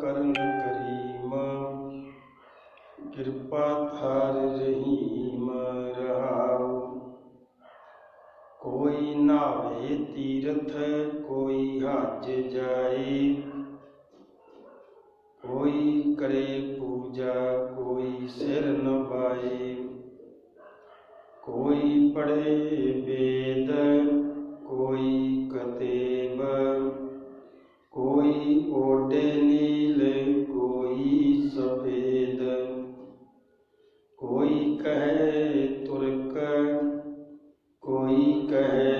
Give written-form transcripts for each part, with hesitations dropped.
करन करीम, कृपा थार रहीम रहाऊ। कोई नावे तीरथ कोई हज जाए, कोई करे पूजा कोई सिर नवाए। कोई पढ़े वेद कोई कतेब, कोई ओढ़े नील कोई सफेद। कोई कहे तुर्क कोई कहे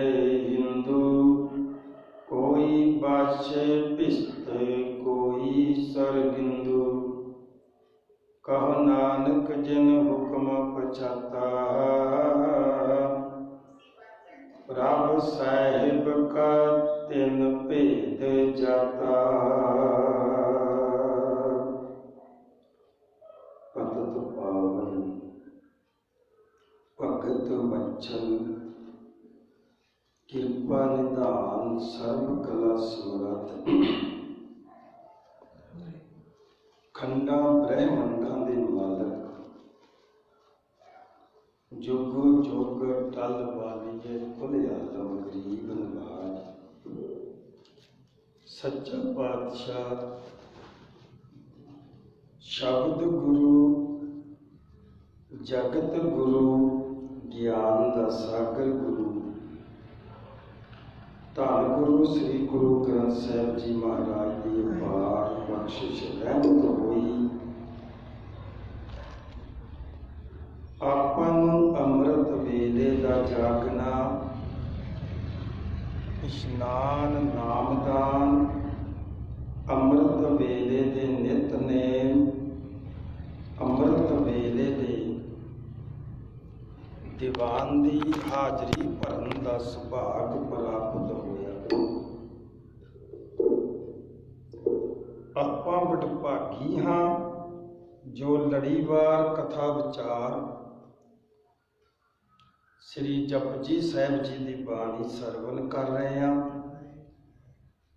हिंदू, कोई बादशाह कोई सरगिंदू। कहो नानक जिन हुक्म पछाता, प्रभ साहिब का तिन भेद जाता। पतत पावन भगत वचन, कृपा निधान सर्व कला समरथ। खंडा ब्रह्मंडा दे मालक, जुग जुग टल वालिए कुल आलम गरीब नवाज। सच्चा पातशाह शब्द गुरु जगत गुरु, ज्ञान दा सागर गुरु, धन गुरु श्री गुरु ग्रंथ साहिब जी महाराज की अपार बख्शिश रहमत होई। आपां नूं अमृत वेले दा जागना, इशनान नामदान, अमृत वेले दे नितनेम, अमृत वेले दे दीवान दी हाजरी भरन दा सुभाग प्राप्त होया। आपां वडभागी हां जो लड़ीवार कथा विचार श्री जपजी साहिब जी की बाणी सरवण कर रहे हैं।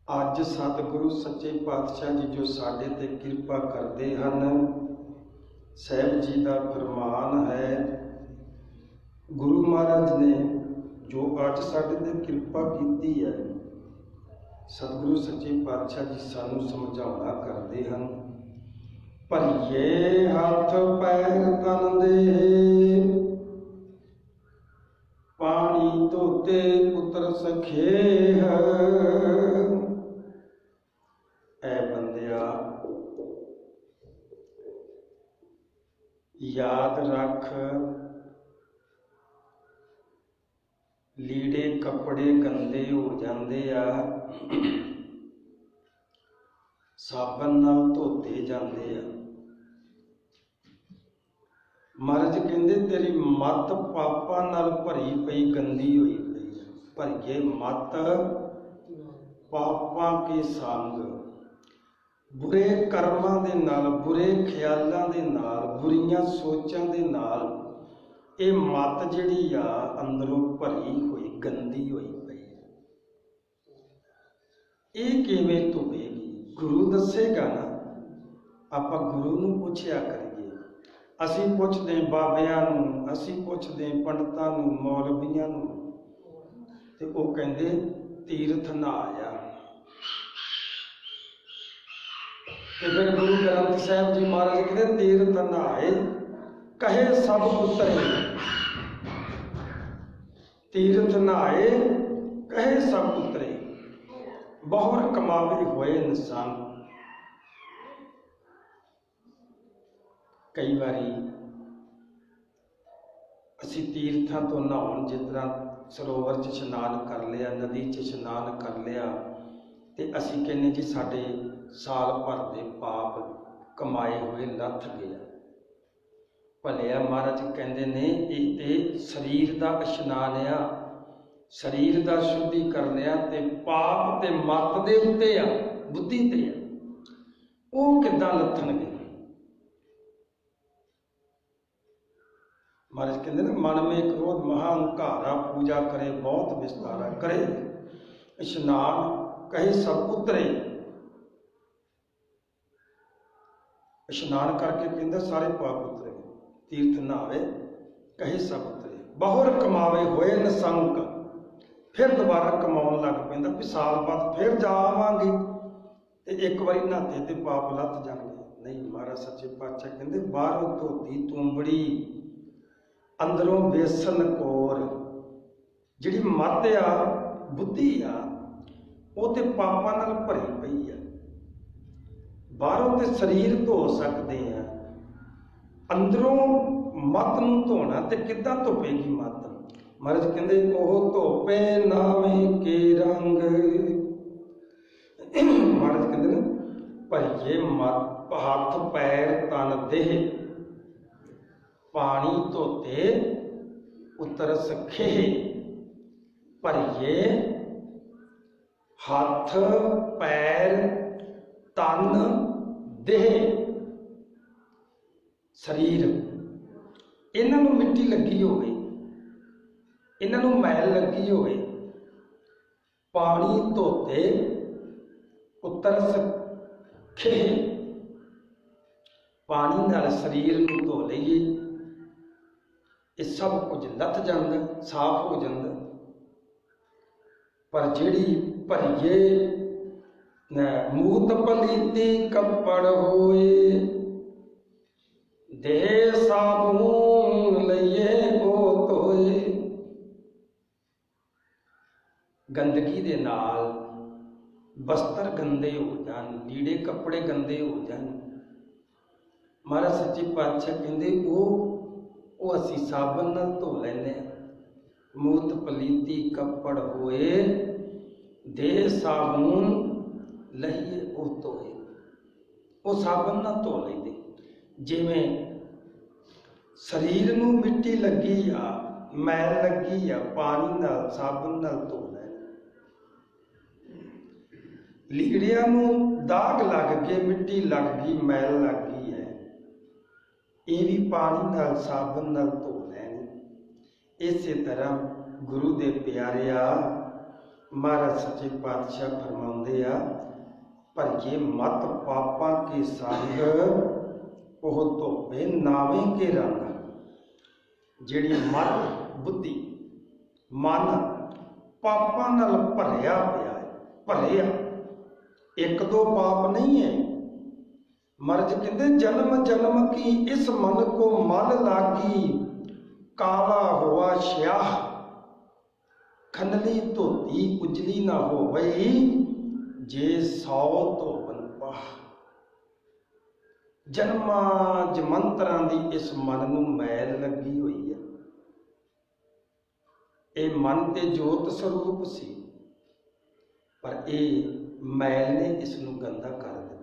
अज सतगुरु सच्चे पातशाह जी जो साडे ते कृपा करते हैं, साहिब जी का फरमान है, गुरु महाराज ने जो अज साडे ते कृपा की है, सतगुरु सच्चे पातशाह जी सानू समझाउणा करते हैं। भरिए हाथ पैर तन दे, पानी धोते पुत्र सखेह। ऐ बंदिया याद रख, लीड़े कपड़े गंदे हो जाते आ, साबन नाल धोते जाते आ। महाराज कहते तेरी मत पापा नाल भरी पई गंदी हुई पई। भरिए मत पापां के संग, बुरे कर्मां दे नाल, बुरे ख्यालां दे नाल, बुरियां सोचां दे नाल ये मत जिहड़ी आ अंदरों भरी हुई गंदी हुई पई। ये किवें धोवेगी? गुरु दसेगा ना। आपां गुरु नूं पुछिया करिए। असीं पुछदे बाबियां नूं, असीं पुछदे पंडितां नूं, मौलवियां नूं, ते ओह कहंदे तीरथ नहाया। ते फिर गुरु ग्रंथ साहिब जी महाराज कहते तीरथ नहाए कहे सब उतरे। तीरथ नहाए कहे सब उतरे, बहुर कमावे होए इंसान। कई बारी असी तीर्थां तो नहाउण, जिस तरह सरोवर च इशनान कर लिया, नदी च इशनान कर लिया, ते असी कहने जी साडे साल भर दे पाप कमाए हुए लथ गए। भलिया महाराज कहते ने ये ते शरीर का इशनान आ, शरीर का शुद्धिकरण आ, ते पाप ते मत दे उत्ते आ, बुद्धि ते आ, वो किदां लथणगे? महाराज कहते ना मन में क्रोध महाअहंकारा, पूजा करे बहुत विस्तारा, करे इशनान कहे सब उतरे। ਇਸ਼ਨਾਨ ਕਰਕੇ ਕਹਿੰਦਾ ਸਾਰੇ ਪਾਪ ਉਤਰੇ, ਤੀਰਥ ਨਹਾਵੇ ਕਹੇ ਸਭ ਉਤਰੇ, ਬਹੁਰ ਕਮਾਵੇ ਹੋਏ ਨਸੰਕ। ਫਿਰ ਦੁਬਾਰਾ ਕਮਾਉਣ ਲੱਗ ਪੈਂਦਾ ਵੀ ਸਾਲ ਬਾਅਦ ਫਿਰ ਜਾ ਆਵਾਂਗੇ ਤੇ ਇੱਕ ਵਾਰੀ ਨਹਾਤੇ ਤੇ ਪਾਪ ਲੱਥ ਜਾਣਗੇ। ਨਹੀਂ, ਮਹਾਰਾਜ ਸੱਚੇ ਪਾਤਸ਼ਾਹ ਕਹਿੰਦੇ ਬਾਹਰੋਂ ਧੋਤੀ ਤੂੰਬੜੀ, ਅੰਦਰੋਂ ਵੇਸਣ ਕੋਰ। ਜਿਹੜੀ ਮੱਤ ਆ, ਬੁੱਧੀ ਆ, ਉਹ ਤੇ ਪਾਪਾਂ ਨਾਲ ਭਰੀ ਪਈ ਆ। ਬਾਹਰੋਂ ਤੇ ਸਰੀਰ ਧੋ ਸਕਦੇ ਆ, ਅੰਦਰੋਂ ਮੱਤ ਨੂੰ ਧੋਣਾ ਤੇ ਕਿੱਦਾਂ ਧੋਪੇਗੀ ਮੱਤ? ਮਹਾਰਾਜ ਕਹਿੰਦੇ ਉਹ ਧੋਪੇ ਨਾਵੇਂ ਕੇ ਰੰਗ। ਮਹਾਰਾਜ ਕਹਿੰਦੇ ਨੇ ਭਰੀਏ ਮੱਤ ਹੱਥ ਪੈਰ ਤਨ ਦੇਹ, ਪਾਣੀ ਧੋਤੇ ਉਤਰ ਸਖੇ। ਭਰੀਏ ਹੱਥ ਪੈਰ ਤਨ ਦੇਹ, ਸਰੀਰ, ਇਹਨਾਂ ਨੂੰ ਮਿੱਟੀ ਲੱਗੀ ਹੋਵੇ, ਇਹਨਾਂ ਨੂੰ ਮੈਲ ਲੱਗੀ ਹੋਵੇ, ਪਾਣੀ ਧੋਤੇ ਉਤਰ ਸਖੇ। ਪਾਣੀ ਨਾਲ ਸਰੀਰ ਨੂੰ ਧੋ ਲਈਏ, ਇਹ ਸਭ ਕੁਝ ਲੱਥ ਜਾਂਦਾ, ਸਾਫ਼ ਹੋ ਜਾਂਦਾ। ਪਰ ਜਿਹੜੀ ਭਰੀਏ ਮੂਤ ਪਲੀਤੀ ਕੱਪੜ ਹੋਏ, ਦੇਹ ਸਾਬੂਨ ਲਈਏ ਉਹ ਧੋਏ। ਗੰਦਗੀ ਦੇ ਨਾਲ ਬਸਤਰ ਗੰਦੇ ਹੋ ਜਾਣ, ਲੀੜੇ ਕੱਪੜੇ ਗੰਦੇ ਹੋ ਜਾਣ, ਮਹਾਰਾਜ ਸੱਚੇ ਪਾਤਸ਼ਾਹ ਕਹਿੰਦੇ ਉਹ ਅਸੀਂ ਸਾਬਣ ਨਾਲ ਧੋ ਲੈਂਦੇ ਹਾਂ। ਮੂਤ ਪਲੀਤੀ ਕੱਪੜ ਹੋਏ, ਦੇਹ ਸਾਬੂਨ ਲਈਏ ਉਹ ਧੋਏ। ਉਹ ਸਾਬਣ ਨਾਲ ਧੋ ਲੈਂਦੇ। ਜਿਵੇਂ ਸਰੀਰ ਨੂੰ ਮਿੱਟੀ ਲੱਗੀ ਆ, ਮੈਲ ਲੱਗੀ ਆ, ਪਾਣੀ ਨਾਲ ਸਾਬਣ ਨਾਲ ਧੋ ਲੈ। ਲੀੜਿਆਂ ਨੂੰ ਦਾਗ ਲੱਗ ਕੇ, ਮਿੱਟੀ ਲੱਗ ਗਈ, ਮੈਲ ਲੱਗ ਗਈ ਹੈ, ਇਹ ਵੀ ਪਾਣੀ ਨਾਲ ਸਾਬਣ ਨਾਲ ਧੋ ਲੈਣ। ਇਸੇ ਤਰ੍ਹਾਂ ਗੁਰੂ ਦੇ ਪਿਆਰਿਆ, ਮਹਾਰਾਜ ਸੱਚੇ ਪਾਤਸ਼ਾਹ ਫਰਮਾਉਂਦੇ ਆ ਭਰੀਏ ਮਤ ਪਾਪਾਂ ਕੇ ਸੰਗ, ਉਹ ਧੋਪੇ ਨਾਵੇਂ ਕੇ ਰੰਗ। ਜਿਹੜੀ ਮਤ, ਬੁੱਧੀ, ਮਨ ਪਾਪਾਂ ਨਾਲ ਭਰਿਆ ਪਿਆ ਹੈ, ਭਰਿਆ, ਇੱਕ ਦੋ ਪਾਪ ਨਹੀਂ ਹੈ। ਮਹਾਰਾਜ ਕਹਿੰਦੇ ਜਨਮ ਜਨਮ ਕੀ ਇਸ ਮਨ ਕੋ ਮਲ ਲਾਗੀ, ਕਾਲਾ ਹੋਆ ਸ਼ਿਆਹ, ਖੰਡਲੀ ਧੋਤੀ ਉਜਲੀ ਨਾ ਹੋਵਈ, ਜੇ 100 ਧੋਵਨ ਪਾਹ। ਜਨਮਾਂ ਜਮੰਤਰਾਂ ਦੀ ਇਸ ਮਨ ਨੂੰ ਮੈਲ ਲੱਗੀ ਹੋਈ ਹੈ। ਇਹ ਮਨ ਤੇ ਜੋਤ ਸਰੂਪ ਸੀ, ਪਰ ਇਹ ਮੈਲ ਨੇ ਇਸ ਨੂੰ ਗੰਦਾ ਕਰ ਦਿੱਤਾ।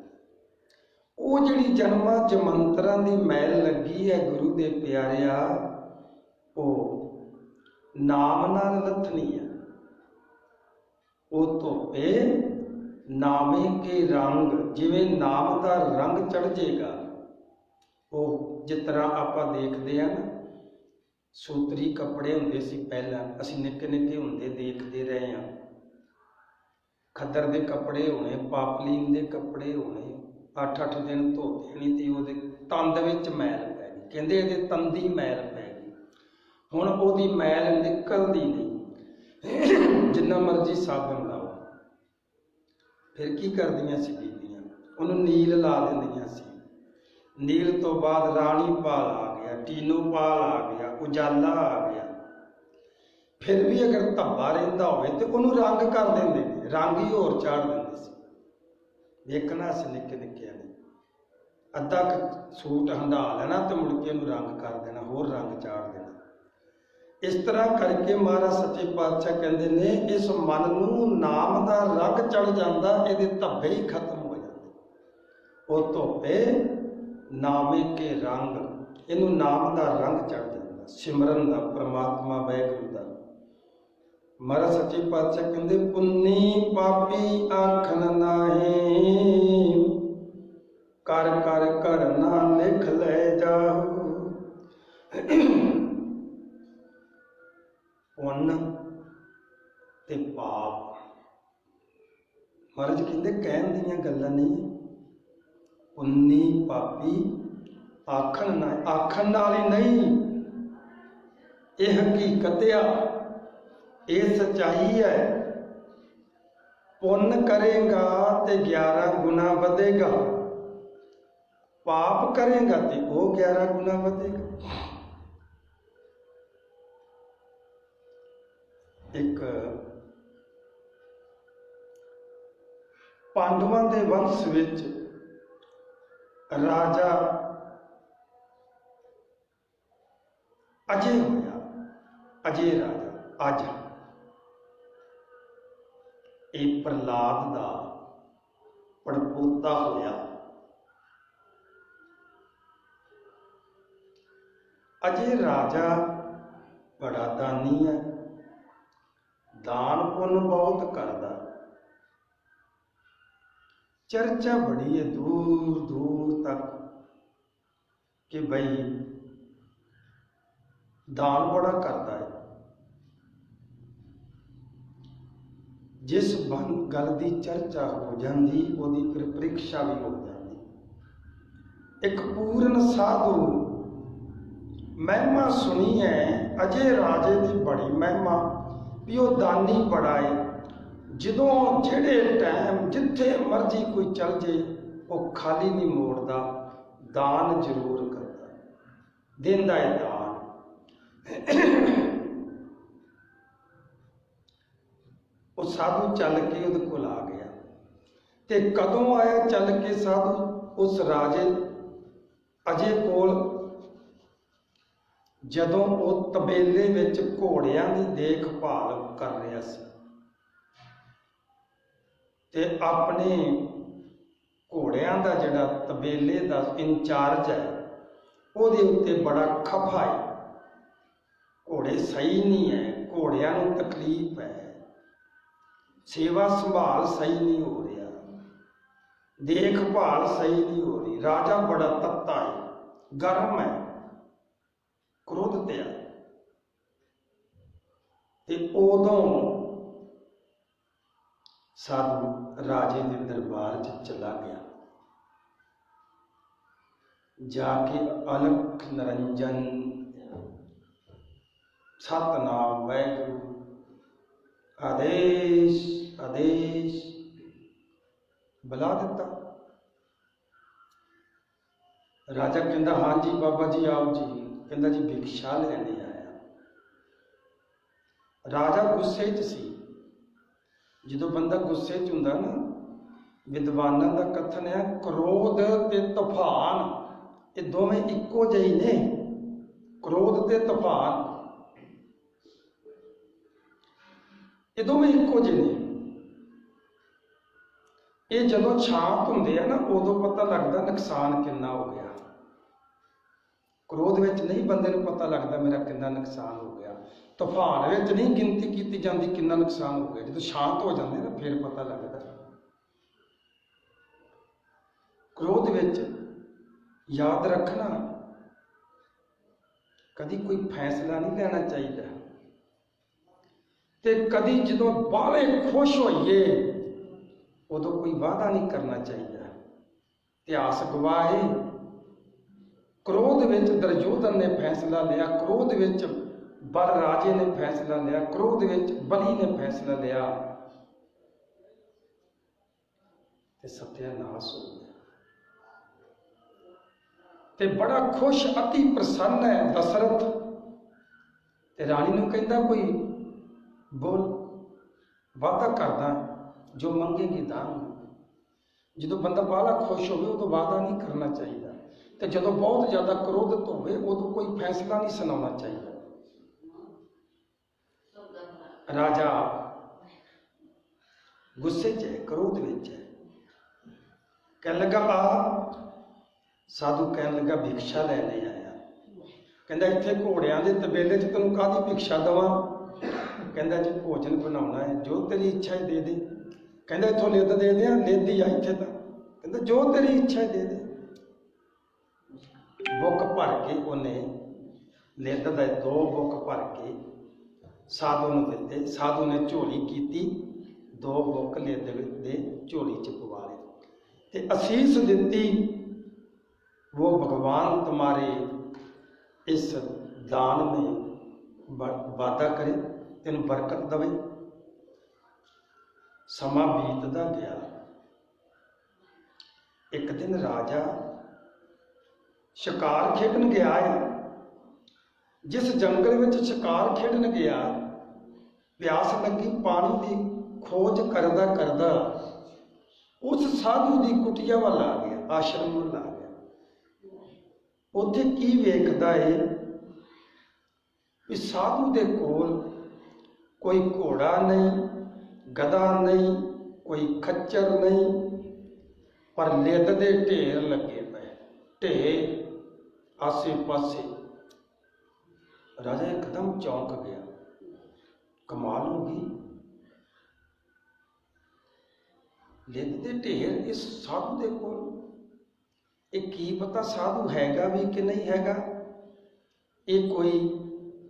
ਉਹ ਜਿਹੜੀ ਜਨਮਾਂ ਜਮੰਤਰਾਂ ਦੀ ਮੈਲ ਲੱਗੀ ਹੈ ਗੁਰੂ ਦੇ ਪਿਆਰਿਆ, ਉਹ ਨਾਮ ਨਾਲ ਲੱਥਣੀ ਹੈ। ਉਹ ਧੋਪੇ ਨਾਮੇ ਕੇ ਰੰਗ, ਜਿਵੇਂ ਨਾਮ ਦਾ ਰੰਗ ਚੜ ਜਾਏਗਾ। ਉਹ ਜਿਸ ਤਰ੍ਹਾਂ ਆਪਾਂ ਦੇਖਦੇ ਆ ਨਾ, ਸੂਤਰੀ ਕੱਪੜੇ ਹੁੰਦੇ ਸੀ ਪਹਿਲਾਂ, ਅਸੀਂ ਨਿੱਕੇ ਨਿੱਕੇ ਹੁੰਦੇ ਦੇਖਦੇ ਰਹੇ ਹਾਂ। ਖੱਦਰ ਦੇ ਕੱਪੜੇ ਹੋਣੇ, ਪਾਪਲੀਨ ਦੇ ਕੱਪੜੇ ਹੋਣੇ, 8-8 ਦਿਨ ਧੋਤੇ ਨਹੀਂ ਤੇ ਉਹਦੇ ਤੰਦ ਵਿੱਚ ਮੈਲ ਪੈ ਗਈ। ਕਹਿੰਦੇ ਇਹਦੇ ਤੰਦੀ ਮੈਲ ਪੈ ਗਈ। ਹੁਣ ਉਹਦੀ ਮੈਲ ਨਿਕਲਦੀ ਨਹੀਂ, ਜਿੰਨਾ ਮਰਜ਼ੀ ਸਾਬਣ ਲਾਓ। ਫਿਰ ਕੀ ਕਰਦੀਆਂ ਸੀ ਬੀਬੀਆਂ? ਉਹਨੂੰ ਨੀਲ ਲਾ ਦਿੰਦੀਆਂ ਸੀ। ਨੀਲ ਤੋਂ ਬਾਅਦ ਰਾਣੀ ਪਾਲ ਆ ਗਿਆ, ਟੀਨੋ ਪਾਲ ਆ ਗਿਆ, ਉਜਾਲਾ ਆ ਗਿਆ। ਫਿਰ ਵੀ ਅਗਰ ਧੱਬਾ ਰਹਿੰਦਾ ਹੋਵੇ ਤੇ ਉਹਨੂੰ ਰੰਗ ਕਰ ਦਿੰਦੇ ਨੇ, ਰੰਗ ਹੀ ਹੋਰ ਚਾੜ ਦਿੰਦੇ ਸੀ। ਵੇਖਣਾ ਸੀ ਨਿੱਕੇ ਨਿੱਕਿਆਂ ਨੇ, ਅੱਧਾ ਕੁ ਸੂਟ ਹੰਢਾ ਲੈਣਾ ਤੇ ਮੁੜ ਕੇ ਉਹਨੂੰ ਰੰਗ ਕਰ ਦੇਣਾ, ਹੋਰ ਰੰਗ ਚਾੜ ਦੇਣਾ। ਇਸ ਤਰ੍ਹਾਂ ਕਰਕੇ ਮਹਾਰਾਜ ਸੱਚੇ ਪਾਤਸ਼ਾਹ ਕਹਿੰਦੇ ਨੇ ਇਸ ਮਨ ਨੂੰ ਨਾਮ ਦਾ ਰੰਗ ਚੜ ਜਾਂਦਾ, ਇਹਦੇ ਧੱਬੇ ਹੀ ਖਤਮ ਹੋ ਜਾਂਦੇ। ਉਹ ਧੋਪੇ ਨਾਮੇ ਕੇ ਰੰਗ, ਇਹਨੂੰ ਨਾਮ ਦਾ ਰੰਗ ਚੜ ਜਾਂਦਾ, ਸਿਮਰਨ ਦਾ, ਪ੍ਰਮਾਤਮਾ ਵਾਹਿਗੁਰੂ ਦਾ। ਮਹਾਰਾਜ ਸੱਚੇ ਪਾਤਸ਼ਾਹ ਕਹਿੰਦੇ ਪੁੰਨੀ ਪਾਪੀ ਆਖਣ ਨਾਹੀਂ, ਕਰ ਕਰ ਕਰਨਾ ਲਿਖ ਲੈ ਜਾਓ। ਪੁੰਨ ਤੇ ਪਾਪ, ਮਹਾਰਾਜ ਕਹਿੰਦੇ ਕਹਿਣ ਦੀਆਂ ਗੱਲਾਂ ਨਹੀਂ। ਪੁੰਨੀ ਪਾਪੀ ਆਖਣ ਨਾਲ ਹੀ ਨਹੀਂ, ਇਹ ਹਕੀਕਤ ਆ, ਇਹ ਸੱਚਾਈ ਹੈ। ਪੁੰਨ ਕਰੇਗਾ ਤੇ 11 ਗੁਣਾ ਵਧੇਗਾ, ਪਾਪ ਕਰੇਗਾ ਤੇ ਉਹ 11 ਗੁਣਾ ਵਧੇਗਾ। ਇੱਕ ਪਾਂਡਵਾਂ ਦੇ ਵੰਸ਼ ਵਿੱਚ ਰਾਜਾ ਅਜੇ ਹੋਇਆ, ਅਜੇ ਰਾਜਾ ਅੱਜ। ਇਹ ਪ੍ਰਹਲਾਦ ਦਾ ਪੜਪੋਤਾ ਹੋਇਆ। ਅਜੇ ਰਾਜਾ ਬੜਾ ਦਾਨੀ ਹੈ, ਦਾਨ ਪੁੰਨ ਬਹੁਤ ਕਰਦਾ। ਚਰਚਾ ਬੜੀ ਹੈ ਦੂਰ ਦੂਰ ਤੱਕ ਕਿ ਬਈ ਦਾਨ ਬੜਾ ਕਰਦਾ ਹੈ। ਜਿਸ ਗੱਲ ਦੀ ਚਰਚਾ ਹੋ ਜਾਂਦੀ ਉਹਦੀ ਫਿਰ ਪ੍ਰੀਖਿਆ ਵੀ ਹੋ ਜਾਂਦੀ। ਇੱਕ ਪੂਰਨ ਸਾਧੂ, ਮਹਿਮਾ ਸੁਣੀ ਹੈ ਅਜੇ ਰਾਜੇ ਦੀ ਬੜੀ ਮਹਿਮਾ ਵੀ ਉਹ ਦਾਨੀ ਬੜਾ ਹੈ। ਜਦੋਂ ਜਿਹੜੇ ਟਾਈਮ ਜਿੱਥੇ ਮਰਜ਼ੀ ਕੋਈ ਚੱਲ ਜੇ ਉਹ ਖਾਲੀ ਨਹੀਂ ਮੋੜਦਾ, ਦਾਨ ਜ਼ਰੂਰ ਕਰਦਾ, ਦਿੰਦਾ ਹੈ ਦਾਨ। ਉਹ ਸਾਧੂ ਚੱਲ ਕੇ ਉਹਦੇ ਕੋਲ ਆ ਗਿਆ। ਤੇ ਕਦੋਂ ਆਇਆ ਚੱਲ ਕੇ ਸਾਧੂ ਉਸ ਰਾਜੇ ਅਜੇ ਕੋਲ? ਜਦੋਂ ਉਹ ਤਬੇਲੇ ਵਿੱਚ ਘੋੜਿਆਂ ਦੀ ਦੇਖਭਾਲ ਕਰ ਰਿਹਾ ਸੀ ਤੇ ਆਪਣੇ ਘੋੜਿਆਂ ਦਾ ਜਿਹੜਾ ਤਬੇਲੇ ਦਾ ਇੰਚਾਰਜ ਹੈ ਉਹਦੇ ਉੱਤੇ ਬੜਾ ਖਫਾ ਹੈ। ਘੋੜੇ ਸਹੀ ਨਹੀਂ ਹੈ, ਘੋੜਿਆਂ ਨੂੰ ਤਕਲੀਫ ਹੈ, ਸੇਵਾ ਸੰਭਾਲ ਸਹੀ ਨਹੀਂ ਹੋ ਰਿਹਾ, ਦੇਖਭਾਲ ਸਹੀ ਨਹੀਂ ਹੋ ਰਹੀ। ਰਾਜਾ ਬੜਾ ਤੱਤਾ ਹੈ, ਗਰਮ ਹੈ, ਕ੍ਰੋਧ ਤੇ ਆ। ਤੇ ਉਦੋਂ ਸਾਧੂ ਰਾਜੇ ਦੇ ਦਰਬਾਰ 'ਚ ਚਲਾ ਗਿਆ। ਜਾ ਕੇ ਅਲਖ ਨਿਰੰਜਨ ਸਤਨਾਮ ਵਾਹਿਗੁਰੂ ਆਦੇਸ਼ ਆਦੇਸ਼ ਬੁਲਾ ਦਿੱਤਾ। ਰਾਜਾ ਕਹਿੰਦਾ ਹਾਂਜੀ ਬਾਬਾ ਜੀ ਆਓ ਜੀ। ਕਹਿੰਦਾ ਜੀ ਭਿਕਸ਼ਾ ਲੈਣੇ ਆਇਆ। ਰਾਜਾ ਗੁੱਸੇ 'ਚ ਸੀ। ਜਦੋਂ ਬੰਦਾ ਗੁੱਸੇ 'ਚ ਹੁੰਦਾ ਨਾ, ਵਿਦਵਾਨਾਂ ਦਾ ਕਥਨ ਹੈ ਕ੍ਰੋਧ ਤੇ ਤੂਫਾਨ ਇਹ ਦੋਵੇਂ ਇੱਕੋ ਜਿਹੇ ਨੇ। ਕ੍ਰੋਧ ਤੇ ਤੂਫਾਨ ਇਹ ਦੋਵੇਂ ਇੱਕੋ ਜਿਹੇ ਨੇ। ਇਹ ਜਦੋਂ ਸ਼ਾਂਤ ਹੁੰਦੇ ਆ ਨਾ ਉਦੋਂ ਪਤਾ ਲੱਗਦਾ ਨੁਕਸਾਨ ਕਿੰਨਾ ਹੋ ਗਿਆ। ਕ੍ਰੋਧ ਵਿੱਚ ਨਹੀਂ ਬੰਦੇ ਨੂੰ ਪਤਾ ਲੱਗਦਾ ਮੇਰਾ ਕਿੰਨਾ ਨੁਕਸਾਨ ਹੋ ਗਿਆ। ਤੂਫਾਨ ਵਿੱਚ ਨਹੀਂ ਗਿਣਤੀ ਕੀਤੀ ਜਾਂਦੀ ਕਿੰਨਾ ਨੁਕਸਾਨ ਹੋ ਗਿਆ। ਜਦੋਂ ਸ਼ਾਂਤ ਹੋ ਜਾਂਦੇ ਨਾ ਫਿਰ ਪਤਾ ਲੱਗਦਾ। ਕ੍ਰੋਧ ਵਿੱਚ ਯਾਦ ਰੱਖਣਾ, ਕਦੀ ਕੋਈ ਫੈਸਲਾ ਨਹੀਂ ਲੈਣਾ ਚਾਹੀਦਾ। ਤੇ ਕਦੀ ਜਦੋਂ ਬਾਹਲੇ ਖੁਸ਼ ਹੋਈਏ ਉਦੋਂ ਕੋਈ ਵਾਅਦਾ ਨਹੀਂ ਕਰਨਾ ਚਾਹੀਦਾ। ਇਤਿਹਾਸ ਗਵਾਹ ਹੈ ਕ੍ਰੋਧ ਵਿੱਚ ਦੁਰਯੋਧਨ ਨੇ ਫੈਸਲਾ ਲਿਆ, ਕ੍ਰੋਧ ਵਿੱਚ ਬਲ ਰਾਜੇ ਨੇ ਫੈਸਲਾ ਲਿਆ, ਕ੍ਰੋਧ ਵਿੱਚ ਬਲੀ ਨੇ ਫੈਸਲਾ ਲਿਆ ਤੇ ਸਤਿਆਨਾਸ਼ ਹੋ ਗਿਆ। ਤੇ ਬੜਾ ਖੁਸ਼ ਅਤੀ ਪ੍ਰਸੰਨ ਹੈ ਦਸ਼ਰਥ। ਤੇ ਰਾਣੀ ਨੂੰ ਕਹਿੰਦਾ ਕੋਈ ਬੋਲ, ਵਾਅਦਾ ਕਰਦਾ ਜੋ ਮੰਗੇਗੀ ਦਾਂਗਾ। ਜਦੋਂ ਬੰਦਾ ਬਾਹਲਾ ਖੁਸ਼ ਹੋਵੇ ਉਦੋਂ ਵਾਅਦਾ ਨਹੀਂ ਕਰਨਾ ਚਾਹੀਦਾ। ਤੇ ਜਦੋਂ ਬਹੁਤ ਜ਼ਿਆਦਾ ਕ੍ਰੋਧਿਤ ਹੋਵੇ ਉਦੋਂ ਕੋਈ ਫੈਸਲਾ ਨਹੀਂ ਸੁਣਾਉਣਾ ਚਾਹੀਦਾ। ਰਾਜਾ ਗੁੱਸੇ 'ਚ ਹੈ, ਕ੍ਰੋਧ ਵਿੱਚ ਹੈ। ਕਹਿਣ ਲੱਗਾ ਆ ਸਾਧੂ ਕਹਿਣ ਲੱਗਾ ਭਿਕਸ਼ਾ ਲੈਣੇ ਆਇਆ। ਕਹਿੰਦਾ ਇੱਥੇ ਘੋੜਿਆਂ ਦੇ ਤਬੇਲੇ 'ਚ ਤੈਨੂੰ ਕਾਹਦੀ ਭਿਕਸ਼ਾ ਦੇਵਾਂ? ਕਹਿੰਦਾ ਜੀ ਭੋਜਨ ਬਣਾਉਣਾ ਹੈ, ਜੋ ਤੇਰੀ ਇੱਛਾ ਹੈ ਦੇ ਦੇ। ਕਹਿੰਦਾ ਇੱਥੋਂ ਲਿੱਦ ਦੇ ਦਿਆਂ, ਲਿੱਦ ਹੀ ਆ ਇੱਥੇ ਤਾਂ। ਕਹਿੰਦਾ ਜੋ ਤੇਰੀ ਇੱਛਾ ਹੈ ਦੇ ਦੇ। ਬੁੱਕ ਭਰ ਕੇ ਉਹਨੇ ਲਿੱਦ ਦੇ 2 ਬੁੱਕ ਭਰ ਕੇ ਸਾਧੂ ਨੂੰ ਦਿੱਤੇ। ਸਾਧੂ ਨੇ ਝੋਲੀ ਕੀਤੀ, 2 ਬੁੱਕ ਲਿੱਦ ਦੇ ਝੋਲੀ 'ਚ ਪਵਾ ਲਏ ਤੇ ਅਸੀਸ ਦਿੱਤੀ वो भगवान तुम्हारे इस दान में वादा करे, तेन बरकत दवे। समा बीतदा गया। एक दिन राजा शिकार खेडन गया है। जिस जंगल में शिकार खेडन गया, प्यास लगी, पानी की खोज करदा करदा उस साधु की कुटिया वाल आ गया, आश्रम वाल आ गया। उत्थे की वेखदा है कि साधु दे कोल कोई घोड़ा नहीं, गधा नहीं, कोई खच्चर नहीं, पर लिद दे ढेर लगे पे, ढेर आसे पासे। राजा एकदम चौंक गया, कमाल हो गई, लिद दे ढेर इस साधु दे कोल। एक की पता साधु हैगा भी कि नहीं हैगा, ये कोई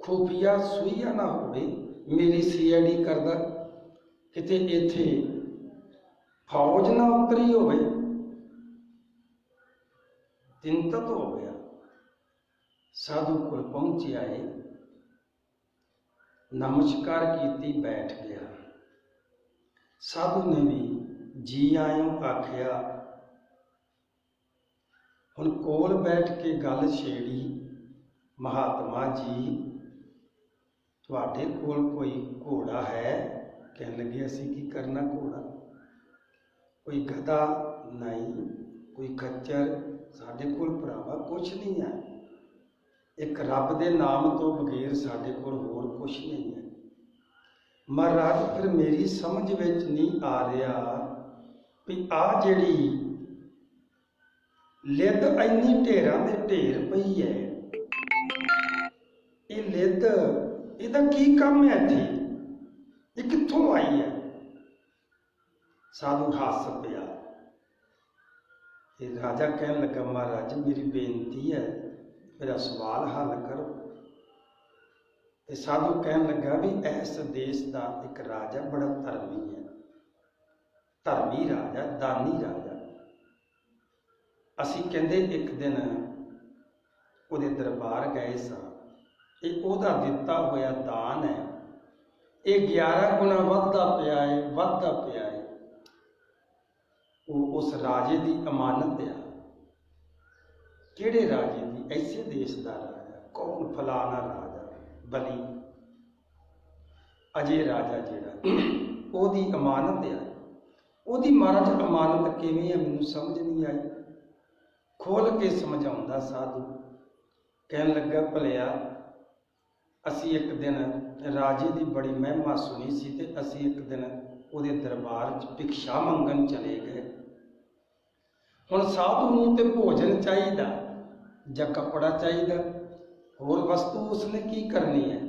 खुफिया सुईया ना होवे, मेरी सीआईडी करदा किते इत्थे फौज ना उतरी होवे। चिंता तो हो गया। साधु को पहुंचिया है, नमस्कार कीती, बैठ गया। साधु ने भी जी आयो आखिया। हुण कोल बैठ के गल छेड़ी, महात्मा जी तुहाडे कोल कोई घोड़ा है? कहन लगे असी की करना घोड़ा, कोई गधा नहीं, कोई खच्चर, साडे कोल भरावा कुछ नहीं है। एक रब दे नाम तो बगैर साडे कोल होर कुछ नहीं है। महाराज फिर मेरी समझ विच नहीं आ रहा भी आ जिहड़ी लिद इन्नी ढेरां दे ढेर पई है, ये लिद इहदा की काम है इत्थे, ये कित्थों आई है? साधु हस पिया। राजा कहन लगा महाराज मेरी बेनती है, मेरा सवाल हल करो। ते साधु कहन लगा भी इस देश का एक राजा बड़ा धर्मी है, धर्मी राजा, दानी राजा। असी कहंदे एक दिन उहदे दरबार गए सा, ये उहदा दिता होया दान है, ये 11 गुना वधदा पिया है, वधदा पिया है। वो उस राजे की अमानत है। किहड़े राजे की? ऐसे देश का राजा। कौन? फलाना राजा, बली अजय राजा जिहड़ा, ओहदी अमानत है। ओहदी महाराज अमानत किवें है मैनूं समझ नहीं आई। खोल के समझाउंदा साधु। कहन लगा भलिया असी एक दिन राजे की बड़ी महिमा सुनी सी, ते असी एक दिन उहदे दरबार च भिक्षा मंगन चले गए। हुण साधु नूं ते भोजन चाहिदा जां कपड़ा चाहिदा, होर वस्तु उसने की करनी है।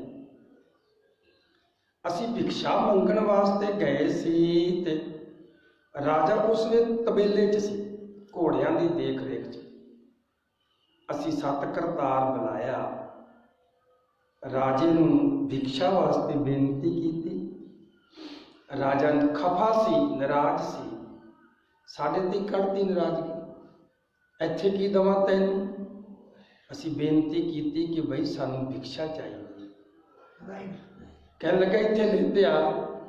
असी भिक्षा मंगण वास्ते गए सी ते राजा उसने तबेले च सी, घोड़ियां की देख रेख च। असी 7 करतार बुलाया, राजे नूं भिक्षा वास्ते बेनती की। राजा खफा सी, नाराज सी, साडे ते कड़ती नाराजगी, इत्थे की दवां तैनूं? असी बेनती की कि बई सानूं भिक्षा चाहिए। कहन लगा इत्थे लिद आ,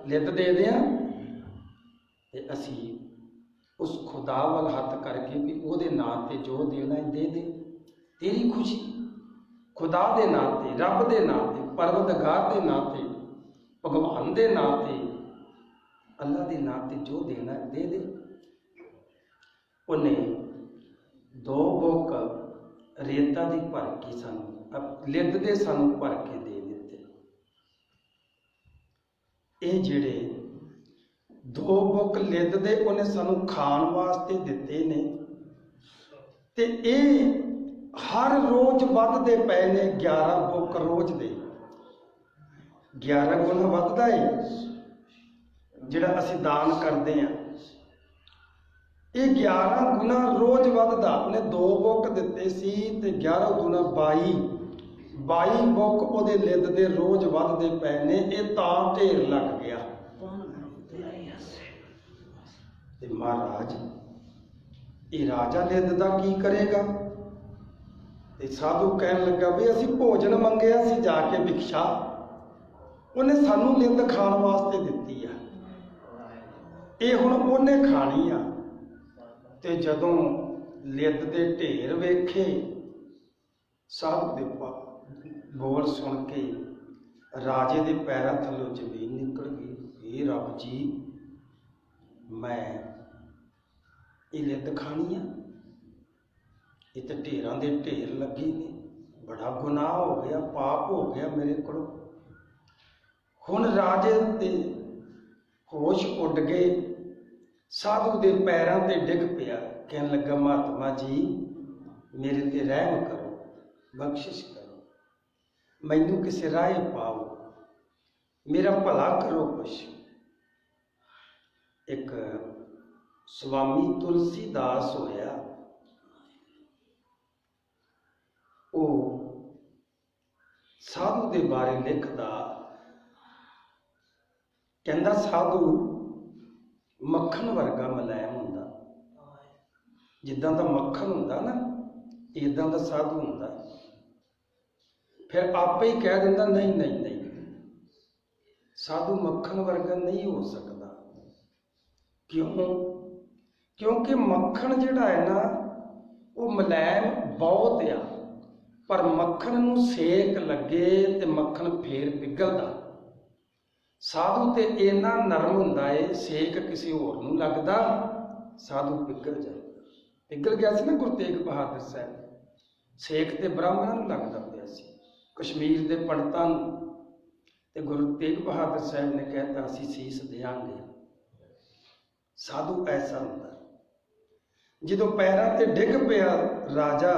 लिद दे दियां। ते असी उस खुदा वाल हत्थ करके भी उहदे नां ते जो देना है दे दे, तेरी खुशी। खुदा दे नां ते, रब दे नां ते, परवरदिगार दे नां ते, भगवान दे नां ते, अल्लाह दे नां ते जो देना है दे दे। उन्हें 2 बुक रेता दी भर के सानू, लिद दे सानू भर के दे दिते। ये जिहड़े 2 बुक लिद दे उन्हें सानू खाण वास्ते दिते ने, ते ये हर रोज वधदे पए ने। 11 बुक रोज दे, 11 गुना वधदा है जिहड़ा असी दान करते हैं। ये 11 गुना रोज वधदा। उन्हें 2 बुक दिते सी ते 11 गुना 22 बुक उहदे लिद दे रोज वधदे पए ने। ये तां ढेर लग गया। ते महाराज ये राजा लिद दा की करेगा? ਤੇ ਸਾਧੂ ਕਹਿਣ ਲੱਗਾ ਵੀ ਅਸੀਂ ਭੋਜਨ ਮੰਗਿਆ ਸੀ ਜਾ ਕੇ ਭਿਕਸ਼ਾ, ਉਹਨੇ ਸਾਨੂੰ ਲਿੰਦ ਖਾਣ ਵਾਸਤੇ ਦਿੱਤੀ ਆ, ਇਹ ਹੁਣ ਉਹਨੇ ਖਾਣੀ ਆ। ਤੇ ਜਦੋਂ ਲਿੰਦ ਦੇ ਢੇਰ ਵੇਖੇ, ਸਾਧੂ ਦੇ ਬੋਲ ਸੁਣ ਕੇ ਰਾਜੇ ਦੇ ਪੈਰਾਂ ਥੱਲੋਂ ਜ਼ਮੀਨ ਨਿਕਲ ਗਈ। ਇਹ ਰੱਬ ਜੀ, ਮੈਂ ਇਹ ਲਿੰਦ ਖਾਣੀ ਆ, ਇਹ ਤਾਂ ਢੇਰਾਂ ਦੇ ਢੇਰ ਲੱਗੇ ਨੇ, ਬੜਾ ਗੁਨਾਹ ਹੋ ਗਿਆ, ਪਾਪ ਹੋ ਗਿਆ ਮੇਰੇ ਕੋਲੋਂ। ਹੁਣ ਰਾਜੇ ਦੇ ਹੋਸ਼ ਉੱਡ ਗਏ, ਸਾਧੂ ਦੇ ਪੈਰਾਂ ਤੇ ਡਿੱਗ ਪਿਆ, ਕਹਿਣ ਲੱਗਾ ਮਹਾਤਮਾ ਜੀ ਮੇਰੇ ਤੇ ਰਹਿਮ ਕਰੋ, ਬਖਸ਼ਿਸ਼ ਕਰੋ, ਮੈਨੂੰ ਕਿਸੇ ਰਾਹ ਪਾਓ, ਮੇਰਾ ਭਲਾ ਕਰੋ ਕੁਛ। ਇੱਕ ਸਵਾਮੀ ਤੁਲਸੀਦਾਸ ਹੋਇਆ, ਉਹ ਸਾਧੂ ਦੇ ਬਾਰੇ ਲਿਖਦਾ, ਕਹਿੰਦਾ ਸਾਧੂ ਮੱਖਣ ਵਰਗਾ ਮੁਲਾਇਮ ਹੁੰਦਾ, ਜਿੱਦਾਂ ਦਾ ਮੱਖਣ ਹੁੰਦਾ ਨਾ ਇੱਦਾਂ ਦਾ ਸਾਧੂ ਹੁੰਦਾ। ਫਿਰ ਆਪੇ ਹੀ ਕਹਿ ਦਿੰਦਾ ਨਹੀਂ ਨਹੀਂ ਨਹੀਂ, ਸਾਧੂ ਮੱਖਣ ਵਰਗਾ ਨਹੀਂ ਹੋ ਸਕਦਾ। ਕਿਉਂ? ਕਿਉਂਕਿ ਮੱਖਣ ਜਿਹੜਾ ਹੈ ਨਾ ਉਹ ਮੁਲਾਇਮ ਬਹੁਤ ਆ, ਪਰ ਮੱਖਣ ਨੂੰ ਸੇਕ ਲੱਗੇ ਤੇ ਮੱਖਣ ਫੇਰ ਪਿਘਲਦਾ। ਸਾਧੂ ਤੇ ਇੰਨਾ ਨਰਮ ਹੁੰਦਾ ਏ, ਸੇਕ ਕਿਸੇ ਹੋਰ ਨੂੰ ਲੱਗਦਾ, ਸਾਧੂ ਪਿਘਲ ਜਾਂਦਾ। ਪਿਘਲ ਗਿਆ ਸੀ ਨਾ ਗੁਰੂ ਤੇਗ ਬਹਾਦਰ ਸਾਹਿਬ, ਸੇਕ ਤੇ ਬ੍ਰਾਹਮਣਾਂ ਨੂੰ ਲੱਗਦਾ ਪਿਆ ਸੀ, ਕਸ਼ਮੀਰ ਦੇ ਪੰਡਤਾਂ ਨੂੰ, ਤੇ ਗੁਰੂ ਤੇਗ ਬਹਾਦਰ ਸਾਹਿਬ ਨੇ ਕਹਿਤਾ ਅਸੀਂ ਸੀਸ ਦਿਆਂਗੇ। ਸਾਧੂ ਐਸਾ ਹੁੰਦਾ। ਜਦੋਂ ਪੈਰਾਂ ਤੇ ਡਿੱਗ ਪਿਆ ਰਾਜਾ,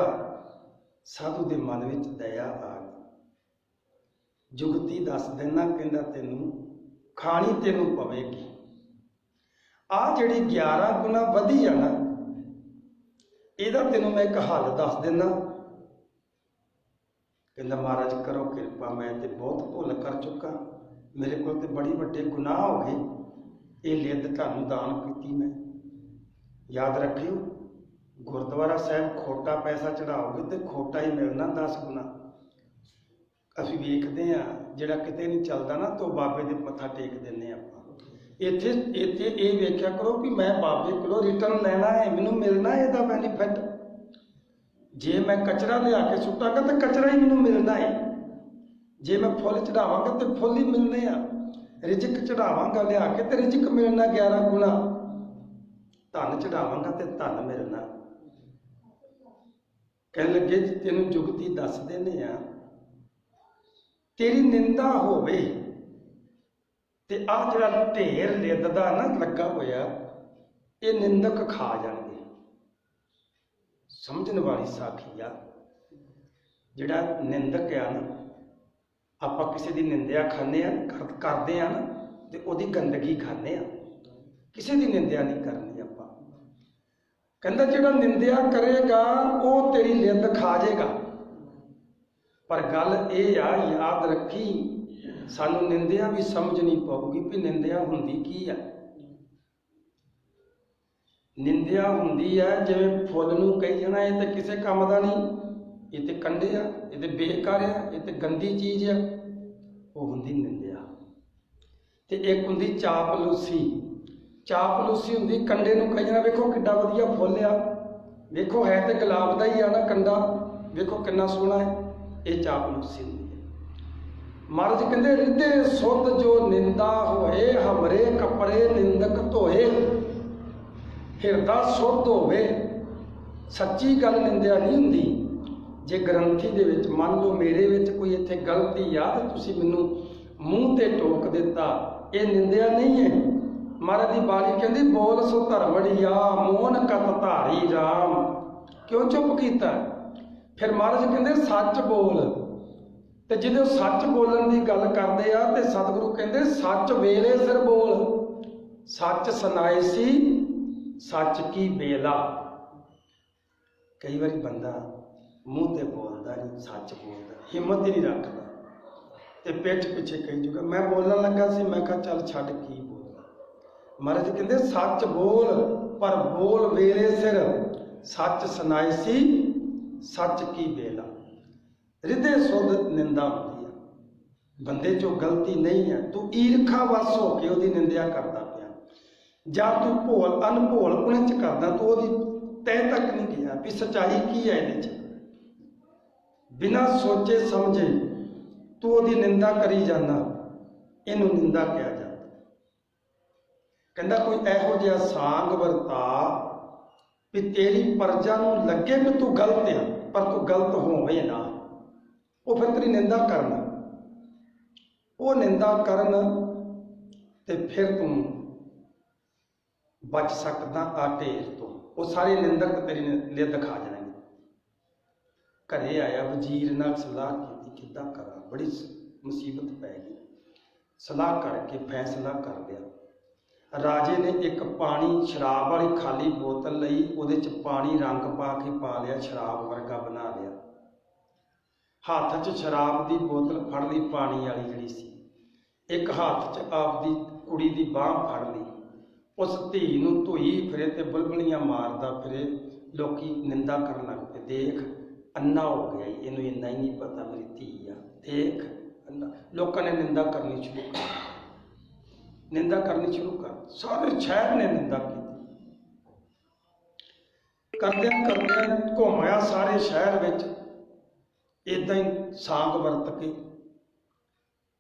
ਸਾਧੂ ਦੇ ਮਨ ਵਿੱਚ ਦਇਆ ਆ ਗਈ। ਜੁਗਤੀ ਦੱਸ ਦੇਣਾ, ਕਹਿੰਦਾ ਤੈਨੂੰ ਖਾਣੀ ਤੈਨੂੰ ਪਵੇਗੀ। ਆਹ ਜਿਹੜੀ 11 ਗੁਣਾ ਵਧੀ ਆ ਨਾ, ਇਹਦਾ ਤੈਨੂੰ ਮੈਂ ਇੱਕ ਹੱਲ ਦੱਸ ਦਿੰਦਾ। ਕਹਿੰਦਾ ਮਹਾਰਾਜ ਕਰੋ ਕਿਰਪਾ, ਮੈਂ ਤੇ ਬਹੁਤ ਭੁੱਲ ਕਰ ਚੁੱਕਾ, ਮੇਰੇ ਕੋਲ ਤੇ ਬੜੀ ਵੱਡੇ ਗੁਨਾਹ ਹੋ ਗਏ, ਇਹ ਲਿੰਦ ਤੁਹਾਨੂੰ ਦਾਨ ਕੀਤੀ ਮੈਂ। ਯਾਦ ਰੱਖਿਓ, ਗੁਰਦੁਆਰਾ ਸਾਹਿਬ ਖੋਟਾ ਪੈਸਾ ਚੜਾਓਗੇ ਤੇ ਖੋਟਾ ਹੀ ਮਿਲਣਾ 10 ਗੁਣਾ। ਅਸੀਂ ਵੇਖਦੇ ਹਾਂ ਜਿਹੜਾ ਕਿਤੇ ਨਹੀਂ ਚੱਲਦਾ ਨਾ, ਤੋਂ ਬਾਬੇ ਦੇ ਮੱਥਾ ਟੇਕ ਦਿੰਦੇ ਆਪਾਂ। ਇੱਥੇ ਇਹ ਵੇਖਿਆ ਕਰੋ ਕਿ ਮੈਂ ਬਾਬੇ ਕੋਲੋਂ ਰਿਟਰਨ ਲੈਣਾ ਹੈ, ਮੈਨੂੰ ਮਿਲਣਾ ਇਹਦਾ ਬੈਨੀਫਿਟ। ਜੇ ਮੈਂ ਕਚਰਾ ਲਿਆ ਕੇ ਸੁੱਟਾਂਗਾ ਤਾਂ ਕਚਰਾ ਹੀ ਮੈਨੂੰ ਮਿਲਣਾ ਹੈ, ਜੇ ਮੈਂ ਫੁੱਲ ਚੜਾਵਾਂਗਾ ਤੇ ਫੁੱਲ ਹੀ ਮਿਲਣੇ ਆ, ਰਿਜਕ ਚੜਾਵਾਂਗਾ ਲਿਆ ਕੇ ਤੇ ਰਿਜਕ ਮਿਲਣਾ 11 ਗੁਣਾ, ਧਨ ਚੜਾਵਾਂਗਾ ਤੇ ਧਨ ਮਿਲਣਾ। ਕਹਿਣ ਲੱਗੇ ਜੀ ਤੈਨੂੰ ਜੁਗਤੀ ਦੱਸ ਦਿੰਦੇ ਆ, ਤੇਰੀ ਨਿੰਦਾ ਹੋਵੇ ਤੇ ਆਹ ਜਿਹੜਾ ਢੇਰ ਲਿੰਦ ਦਾ ਨਾ ਲੱਗਾ ਹੋਇਆ, ਇਹ ਨਿੰਦਕ ਖਾ ਜਾਣਗੇ। ਸਮਝਣ ਵਾਲੀ ਸਾਖੀ ਆ। ਜਿਹੜਾ ਨਿੰਦਕ ਆ ਨਾ, ਆਪਾਂ ਕਿਸੇ ਦੀ ਨਿੰਦਿਆ ਖਾਂਦੇ ਆ, ਕਰਦੇ ਆ ਨਾ, ਤੇ ਉਹਦੀ ਗੰਦਗੀ ਖਾਂਦੇ ਆ, ਕਿਸੇ ਦੀ ਨਿੰਦਿਆ ਨਹੀਂ ਕਰਨੀ ਆਪਾਂ। ਕਹਿੰਦਾ ਜਿਹੜਾ ਨਿੰਦਿਆ ਕਰੇਗਾ ਉਹ ਤੇਰੀ ਲਿੰਦ ਖਾ ਜਾਏਗਾ। ਪਰ ਗੱਲ ਇਹ ਆ, ਯਾਦ ਰੱਖੀ, ਸਾਨੂੰ ਨਿੰਦਿਆ ਵੀ ਸਮਝਣੀ ਪਊਗੀ ਵੀ ਨਿੰਦਿਆ ਹੁੰਦੀ ਕੀ ਆ। ਨਿੰਦਿਆ ਹੁੰਦੀ ਆ ਜਿਵੇਂ ਫੁੱਲ ਨੂੰ ਕਹੀ ਜਾਣਾ ਇਹ ਤੇ ਕਿਸੇ ਕੰਮ ਦਾ ਨਹੀਂ, ਇਹ ਤੇ ਕੰਡੇ ਆ, ਇਹ ਤੇ ਬੇਕਾਰ ਆ, ਇਹ ਤੇ ਗੰਦੀ ਚੀਜ਼ ਆ, ਉਹ ਹੁੰਦੀ ਨਿੰਦਿਆ। ਤੇ ਇੱਕ ਹੁੰਦੀ ਚਾਪਲੂਸੀ। ਚਾਪਲੂਸੀ ਹੁੰਦੀ ਕੰਡੇ ਨੂੰ ਕਹੀ ਜਾਣਾ, ਵੇਖੋ ਕਿੱਡਾ ਵਧੀਆ ਫੁੱਲ ਆ, ਵੇਖੋ ਹੈ ਤੇ ਗੁਲਾਬ ਦਾ ਹੀ ਆ ਨਾ ਕੰਡਾ, ਵੇਖੋ ਕਿੰਨਾ ਸੋਹਣਾ ਹੈ, ਇਹ ਚਾਪਲੂਸੀ ਹੁੰਦੀ ਹੈ। ਮਹਾਰਾਜ ਕਹਿੰਦੇ ਰਿੱਧੇ ਸੁਧ ਜੋ ਨਿੰਦਾ ਹੋਏ, ਹਮਰੇ ਕੱਪੜੇ ਨਿੰਦਕ ਧੋਏ। ਹਿਰਦਾ ਸੁੱਧ ਹੋਵੇ, ਸੱਚੀ ਗੱਲ ਨਿੰਦਿਆ ਨਹੀਂ ਹੁੰਦੀ। ਜੇ ਗ੍ਰੰਥੀ ਦੇ ਵਿੱਚ ਮੰਨ ਲਓ ਮੇਰੇ ਵਿੱਚ ਕੋਈ ਇੱਥੇ ਗਲਤੀ ਆ ਤੇ ਤੁਸੀਂ ਮੈਨੂੰ ਮੂੰਹ ਤੇ ਟੋਕ ਦਿੱਤਾ, ਇਹ ਨਿੰਦਿਆ ਨਹੀਂ ਹੈ। ਮਹਾਰਾਜ ਦੀ ਬਾਣੀ ਕਹਿੰਦੀ ਬੋਲ ਸੋ ਧਰਮੜੀਆ, ਮੋਹਨ ਕਤ ਧਾਰੀ ਰਾਮ। ਕਿਉਂ ਚੁੱਪ ਕੀਤਾ? ਫਿਰ ਮਹਾਰਾਜ ਕਹਿੰਦੇ ਸੱਚ ਬੋਲ। ਤੇ ਜਦੋਂ ਸੱਚ ਬੋਲਣ ਦੀ ਗੱਲ ਕਰਦੇ ਆ ਤੇ ਸਤਿਗੁਰੂ ਕਹਿੰਦੇ ਸੱਚ ਵੇਲੇ ਸਿਰ ਬੋਲ। ਸੱਚ ਸੁਣਾਏ ਸੀ ਸੱਚ ਕੀ ਬੇਲਾ। ਕਈ ਵਾਰੀ ਬੰਦਾ ਮੂੰਹ ਤੇ ਬੋਲਦਾ ਨਹੀਂ, ਸੱਚ ਬੋਲਦਾ, ਹਿੰਮਤ ਹੀ ਨਹੀਂ ਰੱਖਦਾ, ਤੇ ਪਿੱਠ ਪਿੱਛੇ ਕਹੀ ਜੂਗਾ ਮੈਂ ਬੋਲਣ ਲੱਗਾ ਸੀ, ਮੈਂ ਕਿਹਾ ਚੱਲ ਛੱਡ ਕੀ ਬੋਲਦਾ। ਮਹਾਰਾਜ ਕਹਿੰਦੇ ਸੱਚ ਬੋਲ, ਪਰ ਬੋਲ ਵੇਲੇ ਸਿਰ। ਸੱਚ ਸੁਣਾਏ ਸੀ सच की बेला। हृदय सुध निंदा होती है, बंदे चो गलती नहीं है, तू ईरखा वस हो के उसकी निंदा करता पिया, ਜਾਂ तू भोल अनभोल उलझ करदा, तू ਉਹਦੀ तय तक नहीं गया भी सच्चाई की है ਇਹਦੇ 'ਚ। बिना सोचे समझे तू ਉਹਦੀ निंदा करी जाना, ਇਹਨੂੰ निंदा किया जाता। कहता कोई ਇਹੋ ਜਿਹਾ सांग वरता भी तेरी प्रजा ਨੂੰ लगे भी तू गलत है, पर तू गलत होवे ना, वो फिर तेरी निंदा करना, वो निंदा करन ते फिर तू बच सकता आ ढेर तो। वो सारे निंदक तेरी लिद खा जाएंगे। घरे आया वजीर नाल सलाह की, किद्दां करा, बड़ी मुसीबत पै गई। सलाह करके फैसला कर लिया। राजे ने एक पानी शराब वाली खाली बोतल लई, ਉਹਦੇ 'ਚ पानी रंग पा के पा लिया, शराब वर्गा बना लिया। हाथ 'ਚ शराब की बोतल फड़ ली पानी वाली जिहड़ी सी, एक हाथ 'ਚ आपदी कुड़ी की बांह फड़ ली, उस धी नूं धोई फिरे ते बुलबुलियां मारदा फिरे। लोकी निंदा करन लग पे, देख अन्ना हो गया, इनू इन्ना ही नहीं पता मेरी धी आ, देख अन्ना। लोगों ने निंदा करनी शुरू कर, निंदा करनी शुरू कर, सारे शहर ने निंदा की। करदे करदे घुमाया सारे शहर विच, इदां ही सांग वरत के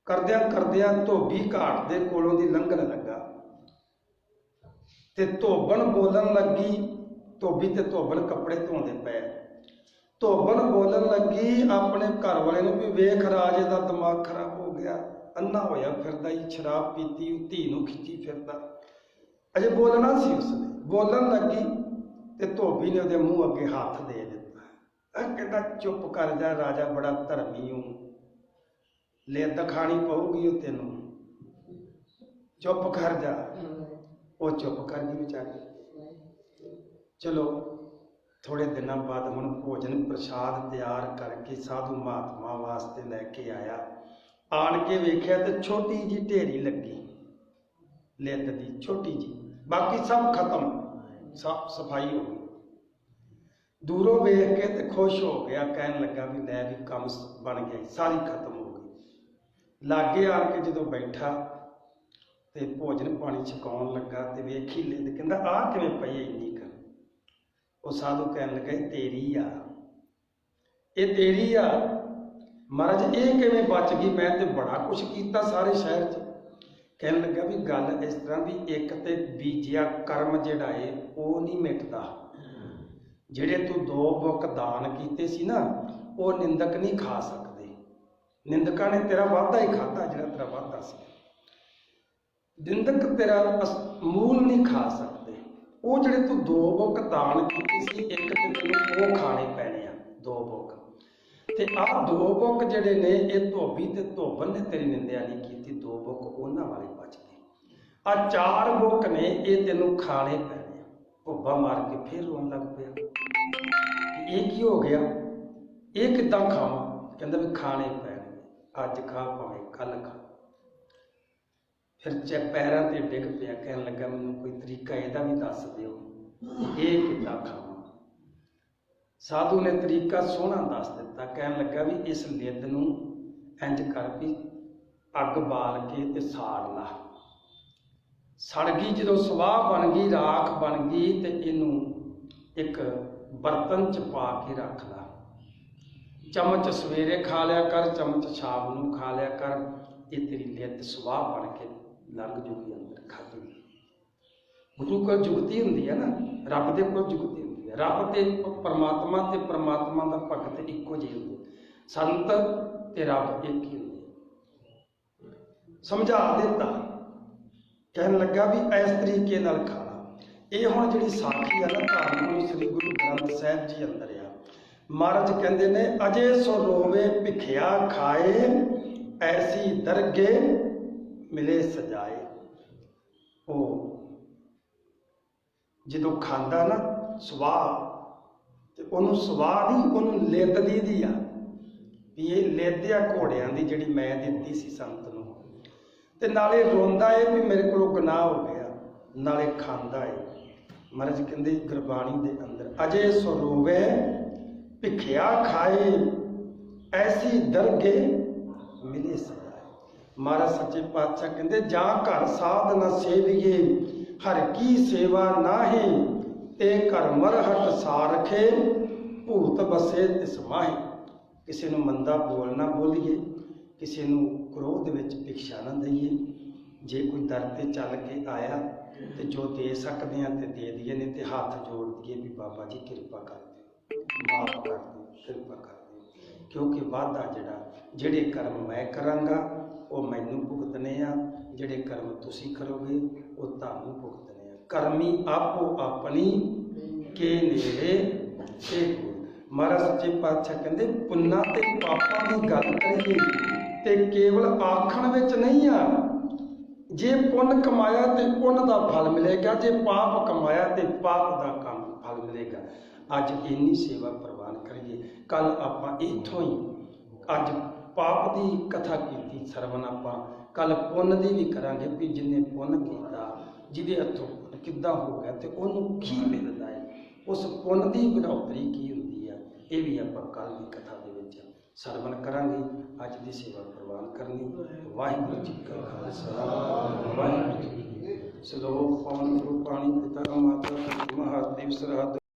करदे करदे धोबी घाट दे कोलों दी लंघन लगा ते धोबन बोलन लगी। धोबी ते धोबन कपड़े धोंदे पे, धोबन बोलन लगी अपने घर वाले ने भी वेख राजे का दिमाग खराब हो गया, अन्ना होया फिरदा ही, शराब पीती, धी नूं खिच्ची फिरदा। अजे बोलना सी उसने, बोलन लगी ते धोबी ने उसदे मूँह अगे हाथ दे दिता। कहता चुप कर जा राजा, बड़ा धर्मी हूँ, लिद खानी पऊगी वो तेनू, चुप कर जा। वो चुप कर गई बेचारी। चलो थोड़े दिनों बाद हम भोजन प्रसाद तैयार करके साधु महात्मा वास्ते लैके आया। आन के वेख्या तो छोटी जी ढेरी लगी लिद दी, छोटी जी, बाकी सब खत्म, साफ सफाई हो गई। दूरों वेख के तो खुश हो गया, कहन लगा भी लै भी काम बन गया, सारी खत्म हो गई। लागे आन के जो बैठा ते भोजन पानी छकाउण लगा ते वेखी लिद, कहंदा आ किवें पई इन्नी क। वो साधु कहन लगा तेरी आ, ये तेरी आ। महाराज ये किवें बच गई, मैं तो बड़ा कुछ कीता सारे शहर च। कहन लगा भी गल इस तरह भी, एक ते बीजिया कर्म जिहड़ा है वो नहीं मिटदा। जिहड़े तू 2 बुक दान कीते सी ना, वो निंदक नहीं खा सकते, निंदकां ने तेरा वाधा ही खाता, जिहड़ा तेरा वाधा सी। निंदक तेरा मूल नहीं खा सकते। वो जिहड़े तू 2 बुक दान कीती सी, एक ते तैनूं वो खाने पैने आ 2 बुक, ते आ 2 बुक जिहड़े ने ये धोबी ते धोबन ने तेरी निंदा नहीं कीती, 2 बुक उन्हां वाले बच गए। आ 4 बुक ने ये तैनूं खाने पैने आ। भुब्बा मार के फिर रोन लग पिया, ये की हो गया, ये किद्दां खावां? कहंदा भी खाने पैने, अज खा भावें कल खा। फिर पैरों से डिग पिया, कहन लगा मैनूं कोई तरीका इहदा भी दस दिओ, ये किद्दां खावां? साधु ने तरीका सोहना दस दिता, कहन लगा भी इस लिद नूं इंज कर भी अग बाल के ते साड़ ला। सड़ गई जो सवाह बन गई, राख बन गई, तो इनू एक बर्तन च पा के रख ला। चमच सवेरे खा लिया कर, चमच शाम नूं खा लिया कर, ये तेरी लिद सवाह बन के लंघ जूगी अंदर खाधी। गुरु को जुगती हुंदी है ना, रब दे कोल जुगती हुंदी है। रब ते परमात्मा ते परमात्मा दा भगत इक्को जिहे हुंदे, संत ते रब एक ही हुंदे। समझा दिता, कहन लगा भी इस तरीके नाल खाना। ये हुण जिहड़ी साखी है ना, धार्मिक श्री गुरु ग्रंथ साहिब जी अंदर आ। महाराज कहंदे ने अजे सो रोवे भिखिया खाए, ऐसी दरगे मिले सजाए। वो जो खांदा ना सवाह, तो उन्होंने सवाह नहीं, उन्होंने लिद दी आ भी ये लिद आ घोड़ियां की जिहड़ी मैं दित्ती सी संत नूं, ते नाले रोंदा है भी मेरे को गुनाह हो गया, नाले खांदा है। महाराज कहंदे गुरबाणी दे अंदर अजे सो रोवे ਭਿਖਿਆ ਖਾਏ ਐਸੀ ਦਰਗੇ ਮਿਲੇ ਸਜਾਏ। ਮਹਾਰਾਜ ਸੱਚੇ ਪਾਤਸ਼ਾਹ ਕਹਿੰਦੇ ਜਾਂ ਘਰ ਸਾਧ ਨਾ ਸੇਵੀਏ ਹਰ ਕੀ ਸੇਵਾ ਨਾਹੀ, ਤੇ ਘਰ ਮਰਹਟ ਸਾਰਖੇ ਭੂਤ ਬਸੇ ਤਿਸ ਮਾਹੀ। ਕਿਸੇ ਨੂੰ ਮੰਦਾ ਬੋਲ ਨਾ ਬੋਲੀਏ, ਕਿਸੇ ਨੂੰ ਕ੍ਰੋਧ ਵਿੱਚ ਭਿਕਸ਼ਾ ਨਾ ਦਈਏ। ਜੇ ਕੋਈ ਦਰ ਤੇ ਚੱਲ ਕੇ ਆਇਆ ਤੇ ਜੋ ਦੇ ਸਕਦੇ ਹਾਂ ਤੇ ਦੇ ਦਈਏ, ਨਹੀਂ ਤੇ ਹੱਥ ਜੋੜ ਦਈਏ ਵੀ ਬਾਬਾ ਜੀ ਕਿਰਪਾ ਕਰ ਦਿਓ, ਮਾਫ ਕਰ ਦਿਓ, ਕਿਰਪਾ ਕਰ ਦਿਓ। ਕਿਉਂਕਿ ਵਾਅਦਾ ਜਿਹੜੇ ਕਰਮ ਮੈਂ ਕਰਾਂਗਾ ਉਹ ਮੈਨੂੰ ਭੁਗਤਣੇ ਆ, ਜਿਹੜੇ ਕਰਮ ਤੁਸੀਂ ਕਰੋਗੇ ਉਹ ਤੁਹਾਨੂੰ ਭੁਗਤਣੇ ਆ। ਕਰਮੀ ਆਪੋ ਆਪਣੀ ਕੇ ਨੇੜੇ ਇਹ। ਮਹਾਰਾਜ ਸੱਚੇ ਪਾਤਸ਼ਾਹ ਕਹਿੰਦੇ ਪੁੰਨਾਂ ਤੇ ਪਾਪਾਂ ਦੀ ਗੱਲ ਕਰੀਏ ਤੇ ਕੇਵਲ ਆਖਣ ਵਿੱਚ ਨਹੀਂ ਆ। ਜੇ ਪੁੰਨ ਕਮਾਇਆ ਤੇ ਪੁੰਨ ਦਾ ਫਲ ਮਿਲੇਗਾ, ਜੇ ਪਾਪ ਕਮਾਇਆ ਤੇ ਪਾਪ ਦਾ ਕੰਮ ਫਲ ਮਿਲੇਗਾ। ਅੱਜ ਇੰਨੀ ਸੇਵਾ ਪ੍ਰਵਾਨ ਕਰੀਏ, ਕੱਲ ਆਪਾਂ ਇੱਥੋਂ ਹੀ ਅੱਜ ਪਾਪ ਦੀ ਕਥਾ ਕੀਤੀ ਸਰਵਨ, ਆਪਾਂ ਕੱਲ ਪੁੰਨ ਦੀ ਵੀ ਕਰਾਂਗੇ ਵੀ ਜਿਹਨੇ ਪੁੰਨ ਕੀਤਾ, ਜਿਹਦੇ ਹੱਥੋਂ ਕਿੱਦਾਂ ਹੋ ਗਿਆ ਤੇ ਉਹਨੂੰ ਕੀ ਮਿਲਦਾ ਹੈ, ਉਸ ਪੁੰਨ ਦੀ ਬੜੋਤਰੀ ਕੀ ਹੁੰਦੀ ਆ, ਇਹ ਵੀ ਆਪਾਂ ਕੱਲ ਦੀ ਕਥਾ ਦੇ ਵਿੱਚ ਸਰਵਨ ਕਰਾਂਗੇ। ਅੱਜ ਦੀ ਸੇਵਾ ਪ੍ਰਵਾਨ ਕਰਨੀ। ਵਾਹਿਗੁਰੂ ਜੀ ਕਾ ਖਾਲਸਾ, ਵਾਹਿਗੁਰੂ ਜੀ ਕੀ ਫਤਿਹ। ਸ਼ਲੋਕ ਪਵਨ ਗੁਰੂ ਪਾਣੀ ਪਿਤਾ ਮਾਤਾ ਮਹਾਦੇਵ ਸਰਹੱਦ